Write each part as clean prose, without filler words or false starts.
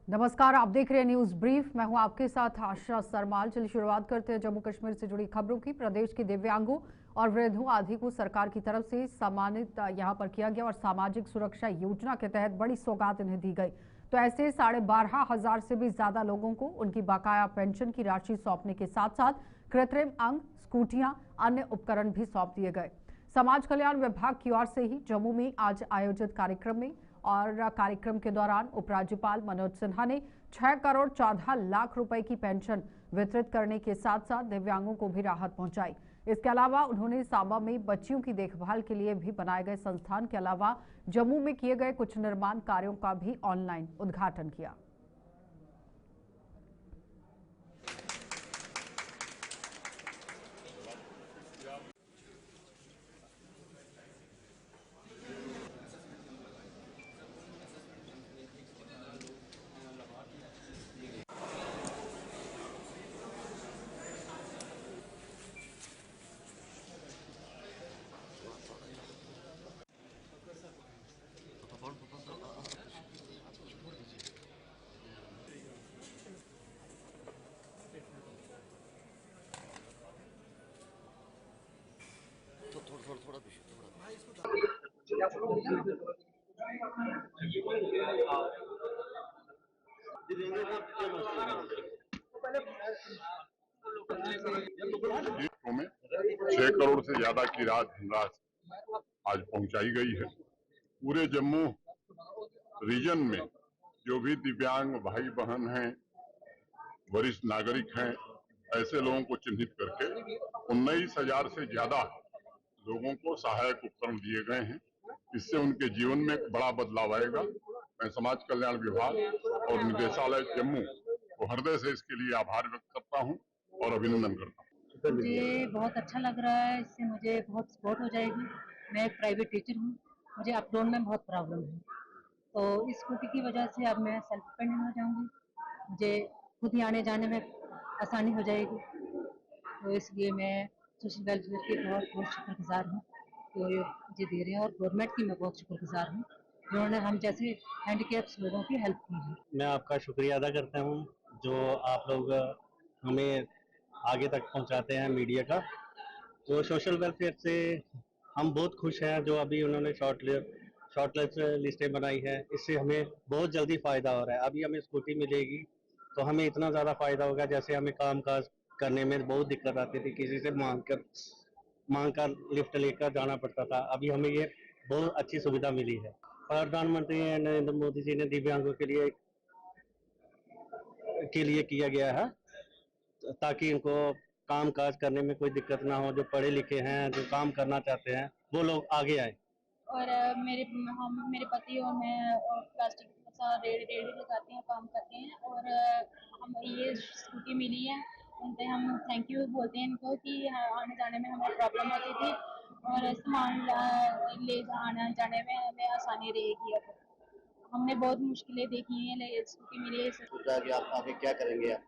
नमस्कार, आप देख रहे हैं न्यूज ब्रीफ। मैं हूं आपके साथ आशा सरमाल। चलिए शुरुआत करते हैं जम्मू कश्मीर से जुड़ी खबरों की। प्रदेश के दिव्यांगों और वृद्धों आदि को सरकार की तरफ से सम्मानित यहां पर किया गया और सामाजिक सुरक्षा योजना के तहत बड़ी सौगात इन्हें दी गई। तो ऐसे 12,500 से भी ज्यादा लोगों को उनकी बकाया पेंशन की राशि सौंपने के साथ साथ कृत्रिम अंग, स्कूटियां, अन्य उपकरण भी सौंप दिए गए। समाज कल्याण विभाग की ओर से ही जम्मू में आज आयोजित कार्यक्रम के दौरान उपराज्यपाल मनोज सिन्हा ने 6 करोड़ 14 लाख रुपए की पेंशन वितरित करने के साथ साथ दिव्यांगों को भी राहत पहुंचाई। इसके अलावा उन्होंने सांबा में बच्चियों की देखभाल के लिए भी बनाए गए संस्थान के अलावा जम्मू में किए गए कुछ निर्माण कार्यों का भी ऑनलाइन उद्घाटन किया। थोड़ा में 6 करोड़ से ज्यादा की राशि आज पहुंचाई गई है। पूरे जम्मू रीजन में जो भी दिव्यांग भाई बहन हैं, वरिष्ठ नागरिक हैं, ऐसे लोगों को चिन्हित करके 19,000 से ज्यादा लोगों को सहायक उपकरण दिए गए हैं। इससे उनके जीवन में बड़ा बदलाव आएगा। मैं समाज कल्याण विभाग और निदेशालय जम्मू को हृदय से इसके लिए आभार व्यक्त करता हूं और अभिनंदन करता हूं। मुझे बहुत अच्छा लग रहा है, इससे मुझे बहुत सपोर्ट हो जाएगी। मैं एक प्राइवेट टीचर हूँ, मुझे अप डाउन में बहुत प्रॉब्लम है, तो इस स्कूटी की वजह से अब मैं सेल्फ डिपेंडेंट हो जाऊंगी। मुझे खुद ही आने जाने में आसानी हो जाएगी, तो इसलिए मैं सोशल वेलफेयर की बहुत बहुत शुक्रगुजार हूँ तो ये मुझे दे रहे हैं, और गवर्नमेंट की मैं बहुत शुक्रगुजार हूँ जिन्होंने हम जैसे हैंडीकैप्स लोगों की हेल्प की है। मैं आपका शुक्रिया अदा करता हूँ जो आप लोग हमें आगे तक पहुँचाते हैं मीडिया का। तो सोशल वेलफेयर से हम बहुत खुश हैं। जो अभी उन्होंने शॉर्ट लिस्टें बनाई है, इससे हमें बहुत जल्दी फ़ायदा हो रहा है। अभी हमें स्कूटी मिलेगी तो हमें इतना ज़्यादा फ़ायदा होगा। जैसे हमें काम काज करने में बहुत दिक्कत आती थी, किसी से मांग कर लिफ्ट लेकर जाना पड़ता था। अभी हमें ये बहुत अच्छी सुविधा मिली है। प्रधानमंत्री नरेंद्र मोदी जी ने दिव्यांगों के लिए किया गया है ताकि इनको काम काज करने में कोई दिक्कत ना हो। जो पढ़े लिखे हैं, जो काम करना चाहते हैं, वो लोग आगे आए। और मेरे पति और मैं और प्लास्टिक का रेडी लगाते हैं, काम करते हैं, और हम ये स्कूटी मिली है, उनसे हम थैंक यू बोलते हैं इनको कि आने जाने में हमें प्रॉब्लम होती थी और सामान ले आने जाने में हमें आसानी रहेगी। अब हमने बहुत मुश्किलें देखी हैं, स्कूटी मिली है। सोचा कि आप आगे क्या करेंगे, आप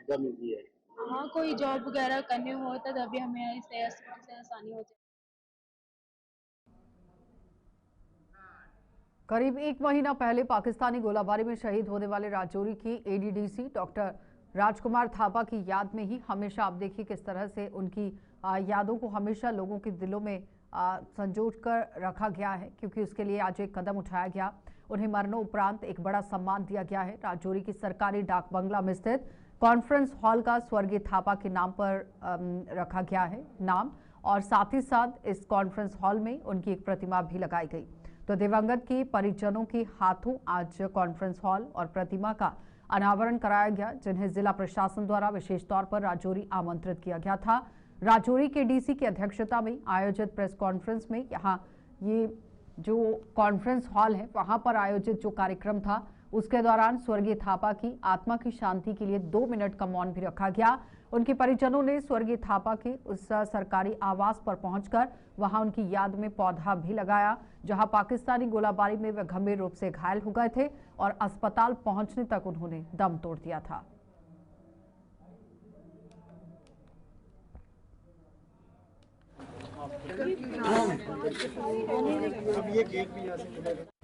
जब मिलती है। हाँ, कोई जॉब वगैरह करनी हो तो तभी हमें इससे स्कूटी से आसानी हो जाए। करीब 1 महीना पहले पाकिस्तानी गोलाबारी में शहीद होने वाले राजौरी की एडीडीसी डॉक्टर राजकुमार थापा की याद में ही हमेशा आप देखिए किस तरह से उनकी यादों को हमेशा लोगों के दिलों में संजो कर रखा गया है, क्योंकि उसके लिए आज एक कदम उठाया गया। उन्हें मरणोपरांत एक बड़ा सम्मान दिया गया है। राजौरी की सरकारी डाक बंगला में स्थित कॉन्फ्रेंस हॉल का स्वर्गीय थापा के नाम पर रखा गया है नाम, और साथ ही साथ इस कॉन्फ्रेंस हॉल में उनकी एक प्रतिमा भी लगाई गई। तो दिवंगत के परिजनों के हाथों आज कॉन्फ्रेंस हॉल और प्रतिमा का अनावरण कराया गया, जिन्हें जिला प्रशासन द्वारा विशेष तौर पर राजौरी आमंत्रित किया गया था। राजौरी के डीसी की अध्यक्षता में आयोजित प्रेस कॉन्फ्रेंस में यहाँ ये जो कॉन्फ्रेंस हॉल है वहां पर आयोजित जो कार्यक्रम था उसके दौरान स्वर्गीय थापा की आत्मा की शांति के लिए 2 मिनट का मौन भी रखा गया। उनके परिजनों ने स्वर्गीय थापा के उस सरकारी आवास पर पहुंचकर वहां उनकी याद में पौधा भी लगाया, जहां पाकिस्तानी गोलाबारी में वे गंभीर रूप से घायल हो गए थे और अस्पताल पहुंचने तक उन्होंने दम तोड़ दिया था। अब ये केक भी यहाँ से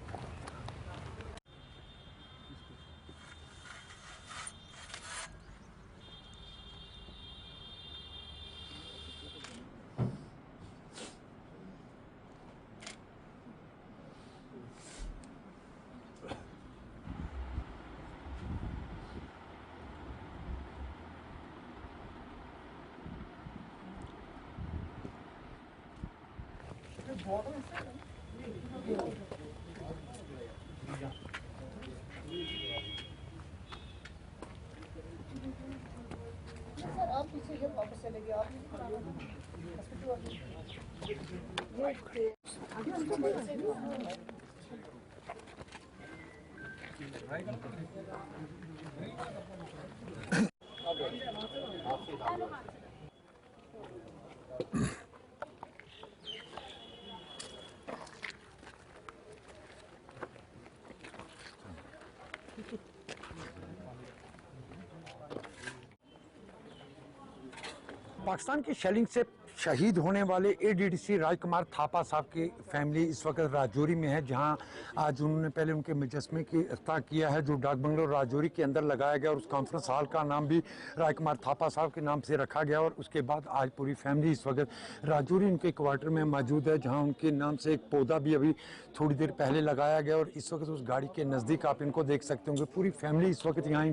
पाकिस्तान की शेलिंग से शहीद होने वाले एडीडीसी राजकुमार थापा साहब की फैमिली इस वक्त राजौरी में है, जहां आज उन्होंने पहले उनके मुजस्मे की इफ्ताह किया है जो डाक बंगलो राजौरी के अंदर लगाया गया और उस कॉन्फ्रेंस हॉल का नाम भी राजकुमार थापा साहब के नाम से रखा गया। और उसके बाद आज पूरी फैमिली इस वक्त राजौरी उनके क्वार्टर में मौजूद है, जहाँ उनके नाम से एक पौधा भी अभी थोड़ी देर पहले लगाया गया। और इस वक्त उस गाड़ी के नज़दीक आप इनको देख सकते होंगे, पूरी फैमिली इस वक्त यहाँ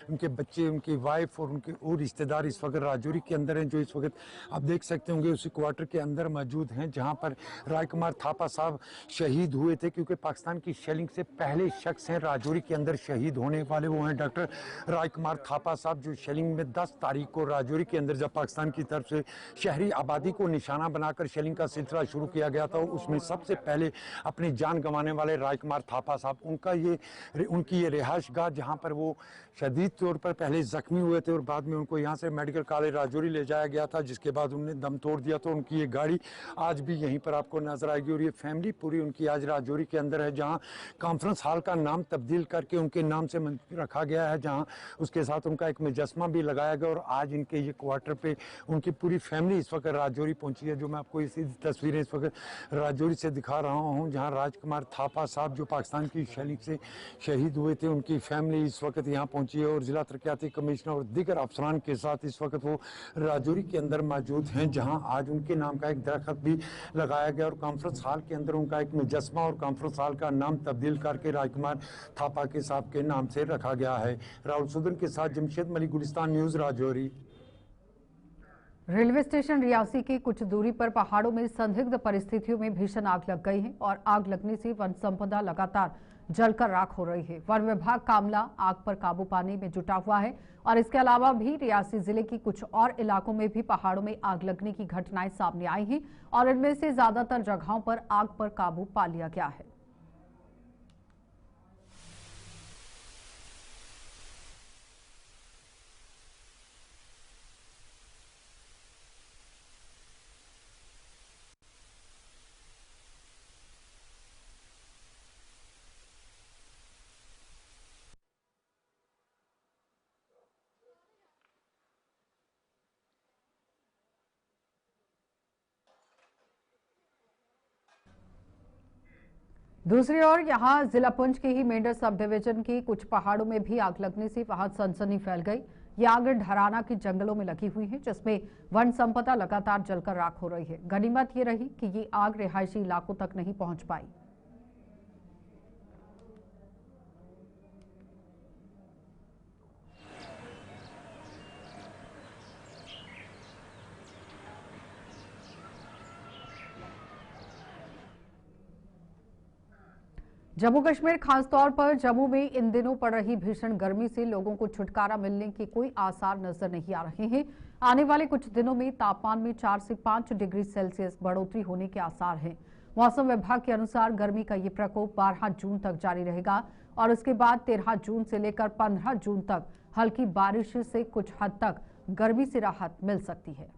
उनके बच्चे, उनकी वाइफ और उनके और रिश्तेदार इस वक्त राजौरी के अंदर हैं, जो इस वक्त आप देख सकते होंगे उसी क्वार्टर के अंदर मौजूद हैं जहां पर राजकुमार थापा साहब शहीद हुए थे। क्योंकि पाकिस्तान की शेलिंग से पहले शख्स हैं राजौरी के अंदर शहीद होने वाले, वो हैं डॉक्टर राजकुमार थापा साहब, जो शेलिंग में 10 तारीख को राजौरी के अंदर जब पाकिस्तान की तरफ से शहरी आबादी को निशाना बनाकर शेलिंग का सिलसिला शुरू किया गया था, उसमें सबसे पहले अपनी जान गंवाने वाले राजकुमार थापा साहब, उनकी ये रिहाइश गाह जहाँ पर वो शदीद तौर पर पहले जख्मी हुए थे और बाद में उनको यहाँ से मेडिकल कॉलेज राजौरी ले जाया गया था, जिसके बाद उन्होंने दम तोड़ दिया। तो उनकी ये गाड़ी आज भी यहीं पर आपको नजर आएगी और ये फैमिली पूरी उनकी आज राजौरी के अंदर है, जहाँ कॉन्फ्रेंस हॉल का नाम तब्दील करके उनके नाम से रखा गया है, जहाँ उसके साथ उनका एक मुजस्मा भी लगाया गया। और आज इनके ये क्वार्टर पे उनकी पूरी फैमिली इस वक्त राजौरी पहुंची है, जो मैं आपको इसी तस्वीरें इस वक्त राजौरी से दिखा रहा हूँ, जहाँ राजकुमार थापा साहब जो पाकिस्तान की शेलिंग से शहीद हुए थे, उनकी फैमिली इस वक्त यहाँ पहुंची है और जिला तरक्याती कमिश्नर और दीगर अफसरान के साथ इस वक्त वो राजौरी के अंदर मौजूद हैं, जहां आज उनके नाम का एक दरख्त भी लगाया गया और कॉन्फ्रेंस हॉल के अंदर उनका एक मुजस्मा और कॉन्फ्रेंस हॉल का नाम तब्दील करके राजकुमार थापा के साहब के नाम से रखा गया है। राहुल सुदन के साथ Jamshed Malik, Gulistan news, Rajouri. Railway station Reasi की कुछ दूरी पर पहाड़ों में संदिग्ध परिस्थितियों में भीषण आग लग गई है और आग लगने से वन संपदा लगातार जलकर राख हो रही है। वन विभाग कामला आग पर काबू पाने में जुटा हुआ है और इसके अलावा भी रियासी जिले की कुछ और इलाकों में भी पहाड़ों में आग लगने की घटनाएं सामने आई हैं और इनमें से ज्यादातर जगहों पर आग पर काबू पा लिया गया है। दूसरी ओर यहां जिला पुंछ के ही मेंढर सब डिवीजन की कुछ पहाड़ों में भी आग लगने से वहां सनसनी फैल गई। ये आग ढराना के जंगलों में लगी हुई है, जिसमें वन संपदा लगातार जलकर राख हो रही है। गनीमत ये रही कि ये आग रिहायशी इलाकों तक नहीं पहुंच पाई। जम्मू कश्मीर खासतौर पर जम्मू में इन दिनों पड़ रही भीषण गर्मी से लोगों को छुटकारा मिलने के कोई आसार नजर नहीं आ रहे हैं। आने वाले कुछ दिनों में तापमान में 4 से 5 डिग्री सेल्सियस बढ़ोतरी होने के आसार हैं। मौसम विभाग के अनुसार गर्मी का ये प्रकोप 12 जून तक जारी रहेगा और उसके बाद 13 जून से लेकर 15 जून तक हल्की बारिश से कुछ हद तक गर्मी से राहत मिल सकती है।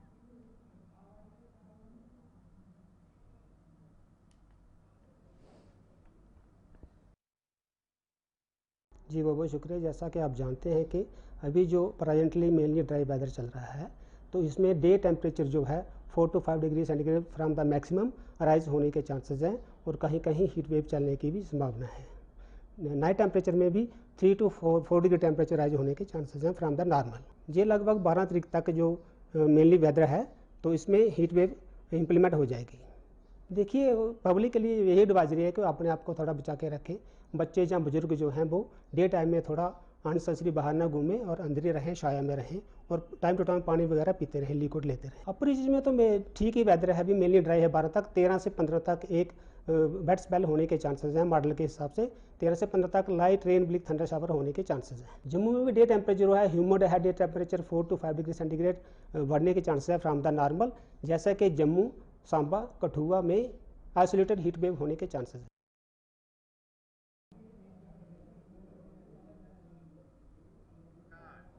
जी बहुत बहुत शुक्रिया। जैसा कि आप जानते हैं कि अभी जो प्रेजेंटली मेनली ड्राई वेदर चल रहा है, तो इसमें डे टेम्परेचर जो है 4 to 5 degree centigrade from the maximum rise होने के चांसेस हैं और कहीं कहीं हीट वेव चलने की भी संभावना है। नाइट टेम्परेचर में भी 3 to 4 डिग्री टेम्परेचर राइज होने के चांसेस हैं फ्रॉम द नॉर्मल। ये लगभग 12 तारीख तक जो मेनली वेदर है, तो इसमें हीट वेव इम्प्लीमेंट हो जाएगी। देखिए, पब्लिक के लिए यही एडवाइजरी है कि अपने आप को थोड़ा बचा के रखें। बच्चे या बुजुर्ग जो हैं वो डे टाइम में थोड़ा अननेसेसरी बाहर ना घूमें और अंदर ही रहें, छाया में रहें और टाइम टू टाइम पानी वगैरह पीते रहें, लिक्विड लेते रहें। अपर रीजन में तो मैं ठीक ही वेदर है, अभी मेनली ड्राई है। 12 तक 13 से 15 तक एक वेट स्पेल होने के चांसेस हैं मॉडल के हिसाब से। 13 से 15 तक light rain bleak thunder shower होने के चांसेस हैं। जम्मू में भी डे टेम्परेचर है ह्यूमिड है, day temperature 4 to 5 degree centigrade बढ़ने के चांसेस है फ्रॉम द नॉर्मल, जैसा कि जम्मू, सांबा, कठुआ में आइसोलेटेड हीट वेव होने के चांसेस हैं।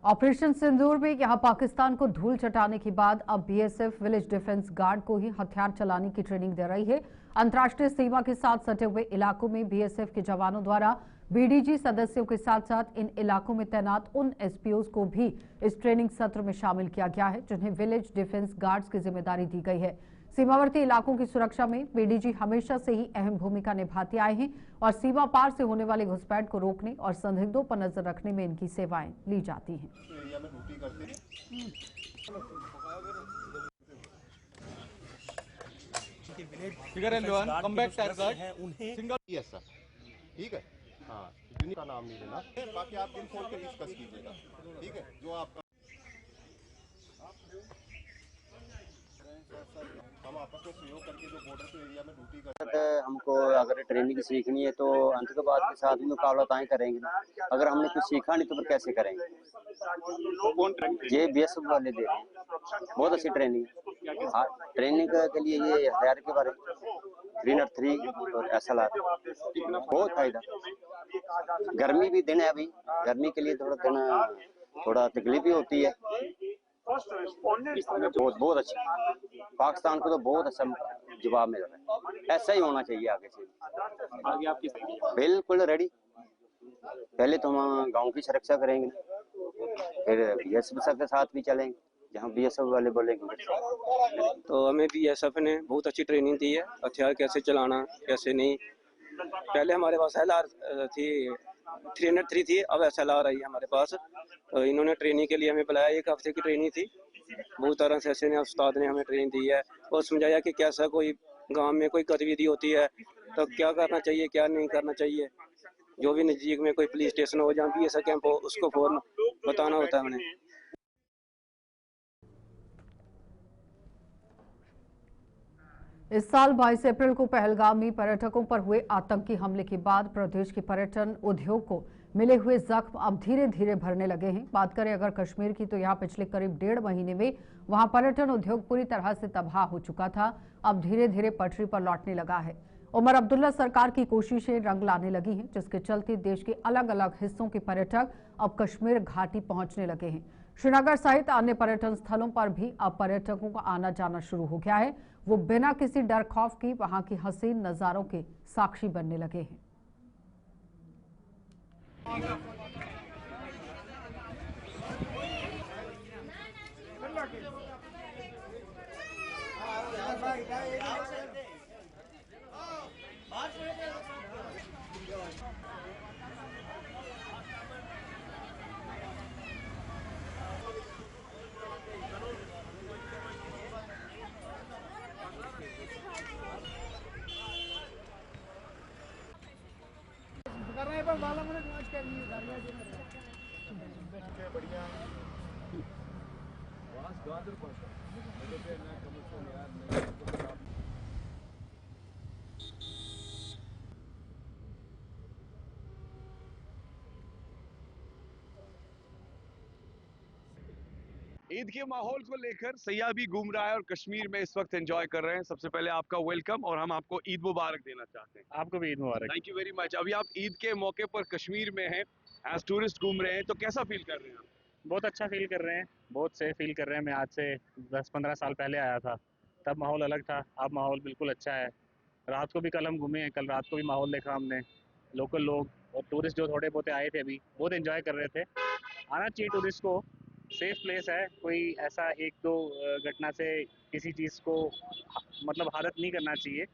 ऑपरेशन सिंदूर में यहां पाकिस्तान को धूल चटाने के बाद अब बीएसएफ विलेज डिफेंस गार्ड को ही हथियार चलाने की ट्रेनिंग दे रही है। अंतर्राष्ट्रीय सीमा के साथ सटे हुए इलाकों में बीएसएफ के जवानों द्वारा बीडीजी सदस्यों के साथ साथ इन इलाकों में तैनात उन एसपीओज को भी इस ट्रेनिंग सत्र में शामिल किया गया है, जिन्हें विलेज डिफेंस गार्ड्स की जिम्मेदारी दी गई है। सीमावर्ती इलाकों की सुरक्षा में बीडीजी हमेशा से ही अहम भूमिका निभाते आए हैं और सीमा पार से होने वाले घुसपैठ को रोकने और संदिग्धों पर नजर रखने में इनकी सेवाएं ली जाती हैं। ठीक है, हाँ, यूनिट का नाम नहीं लेना, बाकी आप दिन खोल के डिस्कस कीजिएगा, ठीक है, जो आपका हम आपस में सहयोग करके जो बॉर्डर के एरिया में ड्यूटी करते हैं। हमको अगर ट्रेनिंग सीखनी है तो आतंकवाद के साथ भी मुकाबला ताई करेंगे ना, अगर हमने कुछ सीखा नहीं तो फिर कैसे करेंगे। ये बीएसएफ वाले दे रहे हैं, बहुत अच्छी ट्रेनिंग है। ट्रेनिंग के लिए ये हथियार के बारे में 303 और SLR बहुत फायदा। गर्मी भी दिन है, अभी गर्मी के लिए थोड़ा तकलीफ भी होती है। बहुत अच्छा, पाकिस्तान को तो बहुत अच्छा जवाब मिल रहा है। ऐसा ही होना चाहिए आगे से। आगे आपकी बिल्कुल रेडी। पहले तो हम गांव की सुरक्षा करेंगे, फिर बीएसएफ के साथ भी चलेंगे जहाँ बीएसएफ वाले बोलेंगे। तो हमें बीएसएफ ने बहुत अच्छी ट्रेनिंग दी है, हथियार कैसे चलाना कैसे नहीं। पहले हमारे पास SLR थी, 303 थी, अब SLR आई है हमारे पास। तो इन्होंने ट्रेनिंग के लिए हमें बुलाया, 1 हफ्ते की ट्रेनिंग थी। बहुत तरह से ऐसे ने उस्ताद ने हमें ट्रेनिंग दी है और समझाया कि कैसा कोई गांव में कोई गतिविधि होती है तो क्या करना चाहिए क्या नहीं करना चाहिए। जो भी नज़दीक में कोई पुलिस स्टेशन हो जहाँ BSF कैंप हो उसको फौरन बताना होता है उन्हें। इस साल 22 अप्रैल को पहलगाम में पर्यटकों पर हुए आतंकी हमले के बाद प्रदेश के पर्यटन उद्योग को मिले हुए जख्म अब धीरे धीरे भरने लगे हैं। बात करें अगर कश्मीर की तो यहाँ पिछले करीब 1.5 महीने में वहाँ पर्यटन उद्योग पूरी तरह से तबाह हो चुका था, अब धीरे धीरे पटरी पर लौटने लगा है। उमर अब्दुल्ला सरकार की कोशिशें रंग लाने लगी हैं, जिसके चलते देश के अलग अलग हिस्सों के पर्यटक अब कश्मीर घाटी पहुंचने लगे हैं। श्रीनगर सहित अन्य पर्यटन स्थलों पर भी अब पर्यटकों का आना जाना शुरू हो गया है। वो बिना किसी डर खौफ की वहां की हसीन नजारों के साक्षी बनने लगे हैं। ईद के माहौल को लेकर सयाह भी घूम रहा है और कश्मीर में इस वक्त एंजॉय कर रहे हैं। सबसे पहले आपका वेलकम और हम आपको ईद मुबारक देना चाहते हैं। आपको भी ईद मुबारक। Thank you very much. अभी आप ईद के मौके पर कश्मीर में हैं, एज टूरिस्ट घूम रहे हैं, तो कैसा फील कर रहे हैं आप? बहुत अच्छा फील कर रहे हैं, बहुत सेफ फील कर रहे हैं। मैं आज से 10-15 साल पहले आया था, तब माहौल अलग था, अब माहौल बिल्कुल अच्छा है। रात को भी कल हम घूमे हैं, कल रात को भी माहौल देखा हमने। लोकल लोग और टूरिस्ट जो थोड़े बहुत आए थे अभी बहुत एंजॉय कर रहे थे। आना चाहिए टूरिस्ट को, सेफ प्लेस है। कोई ऐसा 1-2 घटना से किसी चीज़ को मतलब हालत नहीं करना चाहिए,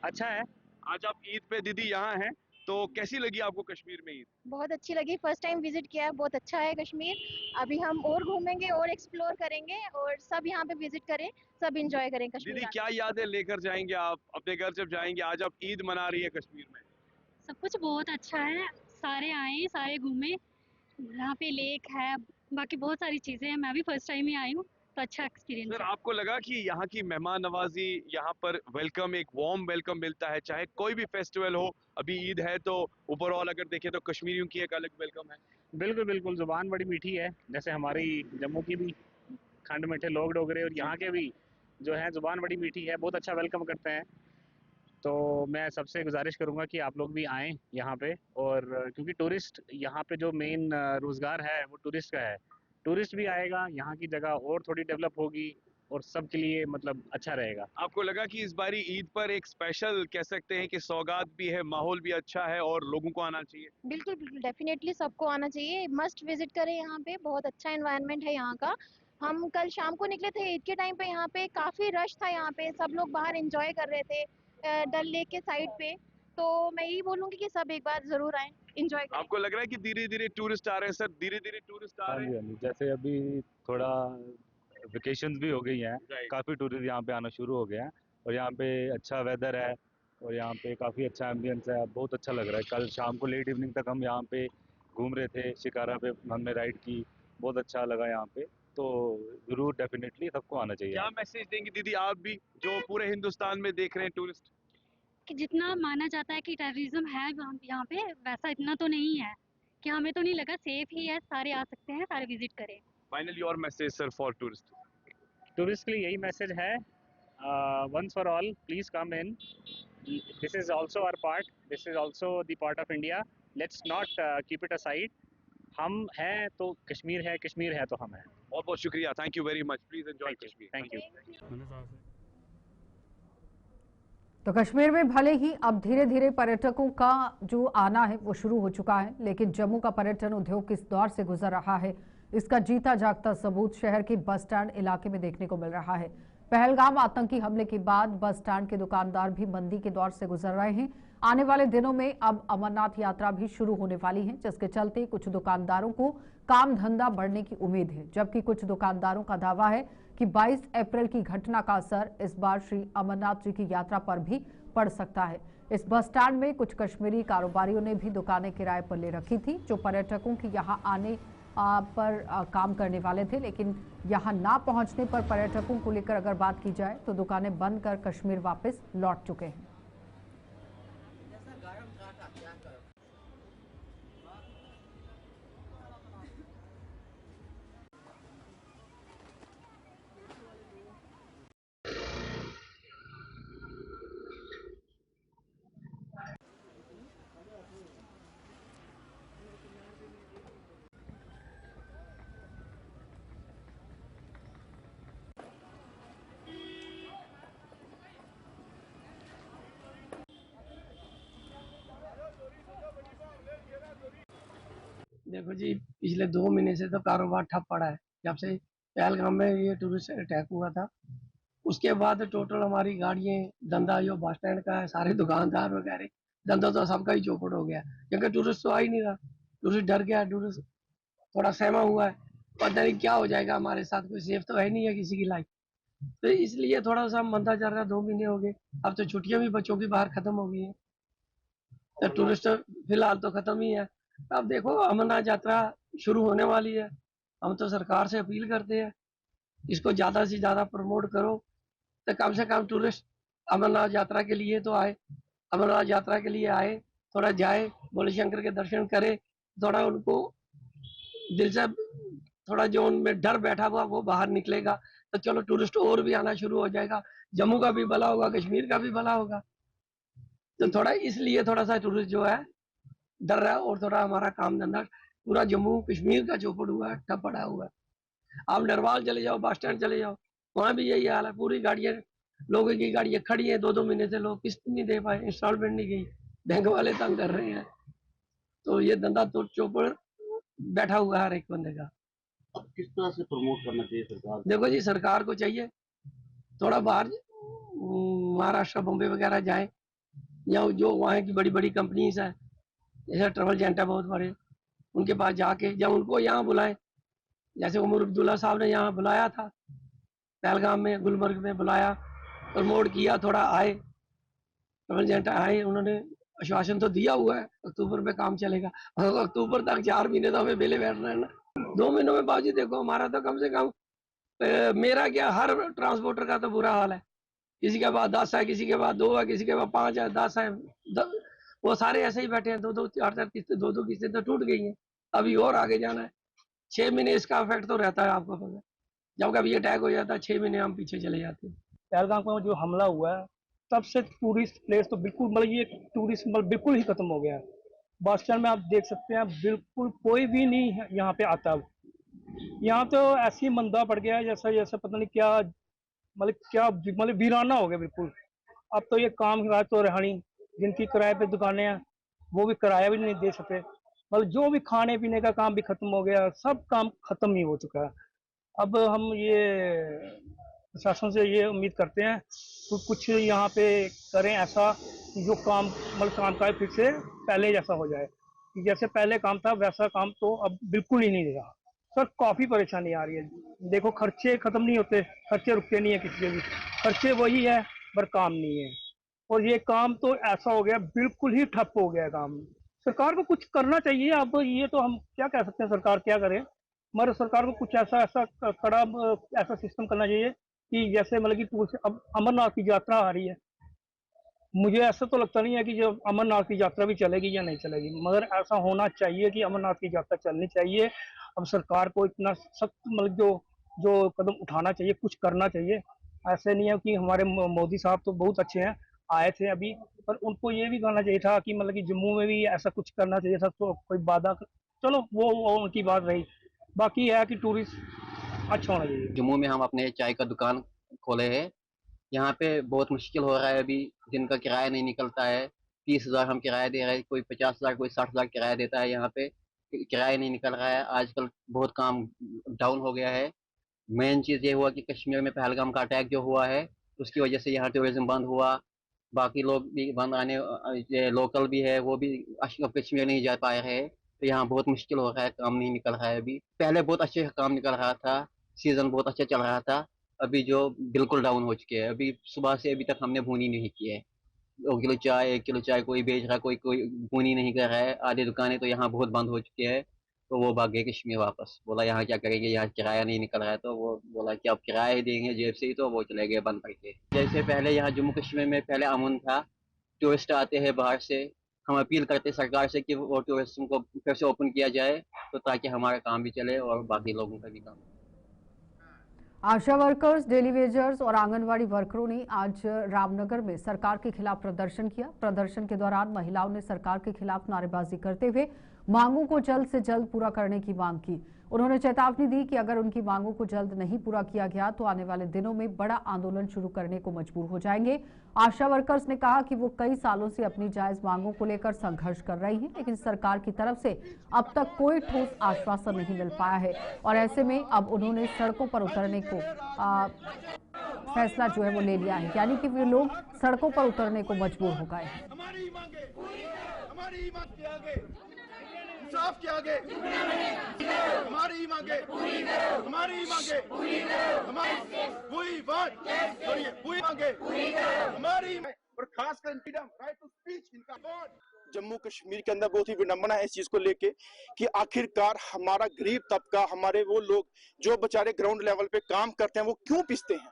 अच्छा है। आज आप ईद पे दीदी यहाँ हैं, तो कैसी लगी आपको कश्मीर में ईद? बहुत अच्छी लगी, फर्स्ट टाइम विजिट किया है, बहुत अच्छा है कश्मीर। अभी हम और घूमेंगे और एक्सप्लोर करेंगे और सब यहाँ पे विजिट करें, सब एंजॉय करें कश्मीर। दीदी क्या यादें लेकर जाएंगे आप अपने घर जब जाएंगे? आज आप ईद मना रही है कश्मीर में। सब कुछ बहुत अच्छा है, सारे आए सारे घूमे, यहाँ पे लेक है, बाकी बहुत सारी चीज़ें हैं। मैं भी फर्स्ट टाइम ही आई हूँ, तो अच्छा एक्सपीरियंस सर है। आपको लगा कि यहाँ की मेहमान नवाजी, यहाँ पर वेलकम, एक वार्म वेलकम मिलता है, चाहे कोई भी फेस्टिवल हो? अभी ईद है तो ओवरऑल अगर देखें तो कश्मीरियों की एक अलग वेलकम है। बिल्कुल बिल्कुल, ज़ुबान बड़ी मीठी है, जैसे हमारी जम्मू की भी खंड मीठे लोग डोगरे, और यहाँ के भी जो है ज़ुबान बड़ी मीठी है, बहुत अच्छा वेलकम करते हैं। तो मैं सबसे गुजारिश करूँगा कि आप लोग भी आएँ यहाँ पे, और क्योंकि टूरिस्ट यहाँ पे जो मेन रोज़गार है वो टूरिस्ट का है। टूरिस्ट भी आएगा, यहाँ की जगह और थोड़ी डेवलप होगी और सबके लिए मतलब अच्छा रहेगा। आपको लगा कि इस बारी ईद पर एक स्पेशल कह सकते हैं कि सौगात भी है, माहौल भी अच्छा है और लोगों को आना चाहिए? बिल्कुल बिल्कुल, डेफिनेटली सबको आना चाहिए, मस्ट विजिट करें यहाँ पे, बहुत अच्छा एनवायरनमेंट है यहाँ का। हम कल शाम को निकले थे ईद के टाइम पे, यहाँ पे काफ़ी रश था, यहाँ पे सब लोग बाहर एंजॉय कर रहे थे डल लेक के साइड पे। तो मैं यही बोलूँगी कि सब एक बार ज़रूर आएँ, एंजॉय करें। आपको लग रहा है कि धीरे धीरे टूरिस्ट आ रहे हैं? सर धीरे धीरे टूरिस्ट आ हाँ रहे जी, हैं? हाँ जी, जैसे अभी थोड़ा वेकेशंस भी हो गई हैं, काफ़ी टूरिस्ट यहाँ पे आना शुरू हो गए हैं, और यहाँ पे अच्छा वेदर है, और यहाँ पे काफ़ी अच्छा एम्बियंस है, बहुत अच्छा लग रहा है। कल शाम को लेट इवनिंग तक हम यहाँ पे घूम रहे थे, शिकारा पे हमने राइड की, बहुत अच्छा लगा यहाँ पे। तो ज़रूर डेफिनेटली सबको आना चाहिए। क्या मैसेज देंगी दीदी आप भी, जो पूरे हिंदुस्तान में देख रहे हैं टूरिस्ट? कि जितना माना जाता है कि टेररिज्म है यहाँ पे, वैसा इतना तो नहीं है, कि हमें तो नहीं लगा, सेफ ही है, सारे आ सकते हैं, सारे विजिट करें। Finally your message sir for tourist? Tourist के लिए यही मैसेज है, once for all please come in, this is also our part, this is also the part of India, let's not keep it aside. हम हैं तो कश्मीर है, कश्मीर है तो हम हैं। बहुत बहुत शुक्रिया, thank you very much, please enjoy Kashmir. Thank you. तो कश्मीर में भले ही अब धीरे धीरे पर्यटकों का जो आना है वो शुरू हो चुका है, लेकिन जम्मू का पर्यटन उद्योग किस दौर से गुजर रहा है, इसका जीता जागता सबूत शहर के बस स्टैंड इलाके में देखने को मिल रहा है। पहलगाम आतंकी हमले के बाद बस स्टैंड के दुकानदार भी मंदी के दौर से गुजर रहे हैं। आने वाले दिनों में अब अमरनाथ यात्रा भी शुरू होने वाली है, जिसके चलते कुछ दुकानदारों को काम धंधा बढ़ने की उम्मीद है, जबकि कुछ दुकानदारों का दावा है कि 22 अप्रैल की घटना का असर इस बार श्री अमरनाथ जी की यात्रा पर भी पड़ सकता है। इस बस स्टैंड में कुछ कश्मीरी कारोबारियों ने भी दुकानें किराए पर ले रखी थी, जो पर्यटकों की यहां आने पर काम करने वाले थे, लेकिन यहां ना पहुंचने पर पर्यटकों को लेकर अगर बात की जाए तो दुकानें बंद कर कश्मीर वापस लौट चुके हैं। देखो जी, पिछले 2 महीने से तो कारोबार ठप पड़ा है। जब से पहलगाम में ये टूरिस्ट अटैक हुआ था, उसके बाद टोटल हमारी गाड़ियाँ, धंधा जो बस स्टैंड का है, सारे दुकानदार वगैरह, धंधा तो सबका ही चौपट हो गया, क्योंकि टूरिस्ट तो आ ही नहीं रहा। टूरिस्ट डर गया, टूरिस्ट थोड़ा सहमा हुआ है, पता नहीं क्या हो जाएगा हमारे साथ, कोई सेफ तो है नहीं है किसी की लाइफ। तो इसलिए थोड़ा-सा मंदा चल रहा है, 2 महीने हो गए। अब तो छुट्टियाँ भी बच्चों की बाहर खत्म हो गई हैं, तो टूरिस्ट फिलहाल तो खत्म ही है। अब देखो अमरनाथ यात्रा शुरू होने वाली है, हम तो सरकार से अपील करते हैं, इसको ज़्यादा से ज़्यादा प्रमोट करो, तो कम से कम टूरिस्ट अमरनाथ यात्रा के लिए तो आए, अमरनाथ यात्रा के लिए आए, थोड़ा जाए, भोले शंकर के दर्शन करे, थोड़ा उनको दिल से थोड़ा जो उनमें डर बैठा हुआ वो बाहर निकलेगा, तो चलो टूरिस्ट और भी आना शुरू हो जाएगा, जम्मू का भी भला होगा, कश्मीर का भी भला होगा। तो थोड़ा इसलिए थोड़ा-सा टूरिस्ट जो है डर रहा है, और थोड़ा हमारा काम धंधा पूरा जम्मू कश्मीर का चौपट हुआ है, ठप पड़ा हुआ है। आप नरवाल चले जाओ, बस स्टैंड चले जाओ, वहाँ भी यही हाल है, पूरी गाड़ियाँ, लोगों की गाड़ियाँ खड़ी हैं, 2-2 महीने से लोग किस्त नहीं दे पाए, इंस्टॉलमेंट नहीं गई, बैंक वाले तंग कर रहे हैं। तो ये धंधा तो चौपट बैठा हुआ है हर एक बंदे का। अब किस तरह से प्रमोट करना चाहिए सरकार? देखो जी, सरकार को चाहिए थोड़ा बाहर महाराष्ट्र, बॉम्बे वगैरह जाए, या जो वहाँ की बड़ी-बड़ी कंपनीज हैं, जैसे ट्रैवल एजेंट है बहुत बड़े, उनके पास जाके या उनको यहाँ बुलाएं, जैसे उमर अब्दुल्ला साहब ने यहाँ बुलाया था, पहलगाम में, गुलमर्ग में बुलाया, प्रमोट किया, थोड़ा आए, ट्रैवल एजेंट आए, उन्होंने आश्वासन तो दिया हुआ है अक्टूबर में काम चलेगा, और अक्टूबर तक 4 महीने तो हमें बेले बैठना है ना। 2 महीनों में बाबूजी देखो हमारा तो कम से कम मेरा क्या, हर ट्रांसपोर्टर का तो बुरा हाल है। किसी के पास 10 है, किसी के पास 2 है, किसी के पास 5 है, 10 है, वो सारे ऐसे ही बैठे हैं। 2-2 4-4 किस्तें, 2-2 किस्तें तो टूट गई हैं, अभी और आगे जाना है। 6 महीने इसका इफेक्ट तो रहता है, आपको पता है। जब कभी अटैक हो जाता है 6 महीने हम पीछे चले जाते हैं। पहलगाम का जो हमला हुआ है तब से टूरिस्ट प्लेस तो बिल्कुल मतलब ये टूरिस्ट मतलब बिल्कुल ही खत्म हो गया है। बस स्टैंड में आप देख सकते हैं बिल्कुल कोई भी नहीं है यहाँ पे आता। यहाँ तो ऐसी मंदा पड़ गया है जैसा जैसा पता नहीं क्या, मतलब क्या, मतलब वीराना हो गया बिल्कुल। अब तो ये काम काज तो रहा नहीं, जिनकी किराए पे दुकानें हैं वो भी किराया भी नहीं दे सकते, मतलब जो भी खाने पीने का काम भी खत्म हो गया, सब काम खत्म ही हो चुका है। अब हम ये प्रशासन से ये उम्मीद करते हैं कि कुछ यहाँ पे करें ऐसा जो काम मतलब कामकाज फिर से पहले जैसा हो जाए। जैसे पहले काम था वैसा काम तो अब बिल्कुल ही नहीं रहा। सर काफ़ी परेशानी आ रही है, देखो खर्चे खत्म नहीं होते, खर्चे रुकते नहीं है किसी के भी, खर्चे वही है पर काम नहीं है। और ये काम तो ऐसा हो गया बिल्कुल ही ठप हो गया काम। सरकार को कुछ करना चाहिए। अब ये तो हम क्या कह सकते हैं सरकार क्या करे, मगर सरकार को कुछ ऐसा ऐसा कड़ा ऐसा सिस्टम करना चाहिए कि जैसे मतलब कि टूर से अब अमरनाथ की यात्रा आ रही है, मुझे ऐसा तो लगता नहीं है कि जो अमरनाथ की यात्रा भी चलेगी या नहीं चलेगी, मगर ऐसा होना चाहिए कि अमरनाथ की यात्रा चलनी चाहिए। अब सरकार को इतना सख्त मतलब जो कदम उठाना चाहिए, कुछ करना चाहिए। ऐसे नहीं है कि हमारे मोदी साहब तो बहुत अच्छे हैं, आए थे अभी, पर उनको ये भी करना चाहिए था कि मतलब कि जम्मू में भी ऐसा कुछ करना चाहिए था। तो कोई बाधा, चलो वो उनकी बात रही, बाकी है कि टूरिस्ट अच्छा होना चाहिए। जम्मू में हम अपने चाय का दुकान खोले हैं। यहाँ पे बहुत मुश्किल हो रहा है, अभी दिन का किराया नहीं निकलता है। 30,000 हम किराया दे रहे हैं, कोई 50,000 कोई 60,000 किराया देता है। यहाँ पे किराया नहीं निकल रहा है, आजकल बहुत काम डाउन हो गया है। मेन चीज़ ये हुआ कि कश्मीर में पहलगाम का अटैक जो हुआ है उसकी वजह से यहाँ टूरिज्म बंद हुआ। बाकी लोग भी बंद आने, ये लोकल भी है वो भी कश्मीर नहीं जा पा रहे हैं। तो यहाँ बहुत मुश्किल हो रहा है, काम नहीं निकल रहा है। अभी पहले बहुत अच्छे काम निकल रहा था, सीजन बहुत अच्छा चल रहा था, अभी जो बिल्कुल डाउन हो चुके हैं। अभी सुबह से अभी तक हमने भूनी नहीं की है। 2 किलो चाय 1 किलो चाय कोई बेच रहा है, कोई भूनी नहीं कर रहा है। आधी दुकानें तो यहाँ बहुत बंद हो चुकी है। तो वो भाग गए कश्मीर वापस, बोला यहाँ क्या करेंगे, यहाँ किराया नहीं निकल रहा है। तो वो बोला कि अब किराया ही देंगे जेब से ही, तो वो चले गए बंद करके। जैसे पहले यहाँ जम्मू कश्मीर में पहले अमन था, टूरिस्ट आते हैं बाहर से, हम अपील करते सरकार से कि वो टूरिज्म को फिर से ओपन किया जाए, तो ताकि हमारा काम भी चले और बाकी लोगों का भी काम। आशा वर्कर्स, डेली वेजर्स और आंगनवाड़ी वर्करों ने आज रामनगर में सरकार के खिलाफ प्रदर्शन किया। प्रदर्शन के दौरान महिलाओं ने सरकार के खिलाफ नारेबाजी करते हुए मांगों को जल्द से जल्द पूरा करने की मांग की। उन्होंने चेतावनी दी कि अगर उनकी मांगों को जल्द नहीं पूरा किया गया तो आने वाले दिनों में बड़ा आंदोलन शुरू करने को मजबूर हो जाएंगे। आशा वर्कर्स ने कहा कि वो कई सालों से अपनी जायज मांगों को लेकर संघर्ष कर रही हैं, लेकिन सरकार की तरफ से अब तक कोई ठोस आश्वासन नहीं मिल पाया है और ऐसे में अब उन्होंने सड़कों पर उतरने को फैसला जो है वो ले लिया है, यानी कि वे लोग सड़कों पर उतरने को मजबूर हो गए हैं। इंसाफ के आगे हमारी मांगे, हमारी मांगे, हमारी और खासकर फ्रीडम, राइट टू स्पीच इनका। जम्मू कश्मीर के अंदर बहुत ही विडंबना है इस चीज को लेके कि आखिरकार हमारा गरीब तबका, हमारे वो लोग जो बेचारे ग्राउंड लेवल पे काम करते हैं, वो क्यों पिसते हैं।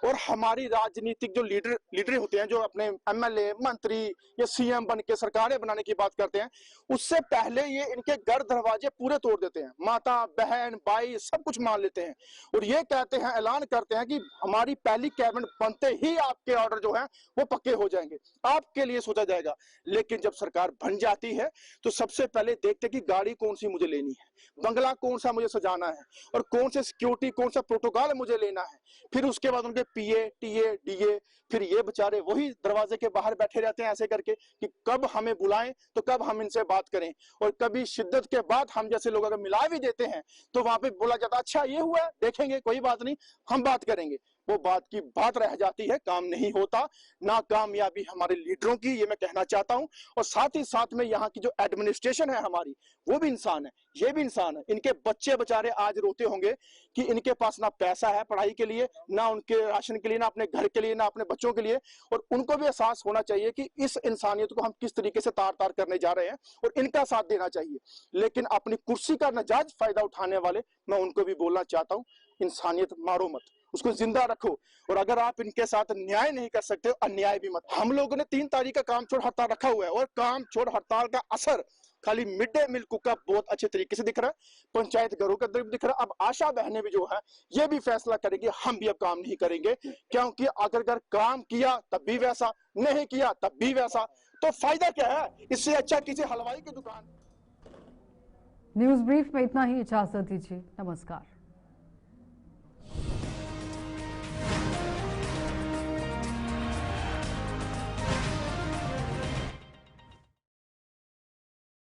और हमारी राजनीतिक जो लीडर होते हैं, जो अपने एमएलए, मंत्री या सीएम बन के सरकारें बनाने की बात करते हैं, उससे पहले ये इनके घर दरवाजे पूरे तोड़ देते हैं। माता, बहन, भाई सब कुछ मान लेते हैं और ये कहते हैं, ऐलान करते हैं कि हमारी पहली कैबिनेट बनते ही आपके ऑर्डर जो है वो पक्के हो जाएंगे, आपके लिए सोचा जाएगा। लेकिन जब सरकार बन जाती है तो सबसे पहले देखते हैं कि गाड़ी कौन सी मुझे लेनी है, बंगला कौन सा मुझे सजाना है और कौन से सिक्योरिटी, कौन सा प्रोटोकॉल मुझे लेना है। फिर उसके बाद उनके पीए, टीए, डीए, फिर ये बेचारे वही दरवाजे के बाहर बैठे रहते हैं ऐसे करके कि कब हमें बुलाएं तो कब हम इनसे बात करें। और कभी शिद्दत के बाद हम जैसे लोग अगर मिला भी देते हैं तो वहां पे बोला जाता अच्छा ये हुआ, देखेंगे, कोई बात नहीं, हम बात करेंगे। वो बात की बात रह जाती है, काम नहीं होता। नाकामयाबी हमारे लीडरों की, ये मैं कहना चाहता हूं। और साथ ही साथ में यहाँ की जो एडमिनिस्ट्रेशन है हमारी, वो भी इंसान है, ये भी इंसान है। इनके बच्चे बेचारे आज रोते होंगे कि इनके पास ना पैसा है पढ़ाई के लिए, ना उनके राशन के लिए, ना अपने घर के लिए, ना अपने बच्चों के लिए। और उनको भी एहसास होना चाहिए कि इस इंसानियत को हम किस तरीके से तार तार करने जा रहे हैं और इनका साथ देना चाहिए। लेकिन अपनी कुर्सी का नाजायज फायदा उठाने वाले, मैं उनको भी बोलना चाहता हूं, इंसानियत मारो मत, उसको जिंदा रखो। और अगर आप इनके साथ न्याय नहीं कर सकते, अन्याय भी मत। हम लोगों ने 3 तारीख का काम छोड़ हड़ताल रखा हुआ है और काम छोड़ हड़ताल का असर खाली मिड डे मील का बहुत अच्छे तरीके से दिख रहा है, पंचायत घरों का दिख रहा है। अब आशा बहनें भी जो है ये भी फैसला करेगी, हम भी अब काम नहीं करेंगे, क्योंकि अगर काम किया तब भी वैसा, नहीं किया तब भी वैसा, तो फायदा क्या है? इससे अच्छा किसी हलवाई की दुकान। न्यूज ब्रीफ में इतना ही, इजाजत दीजिए, नमस्कार।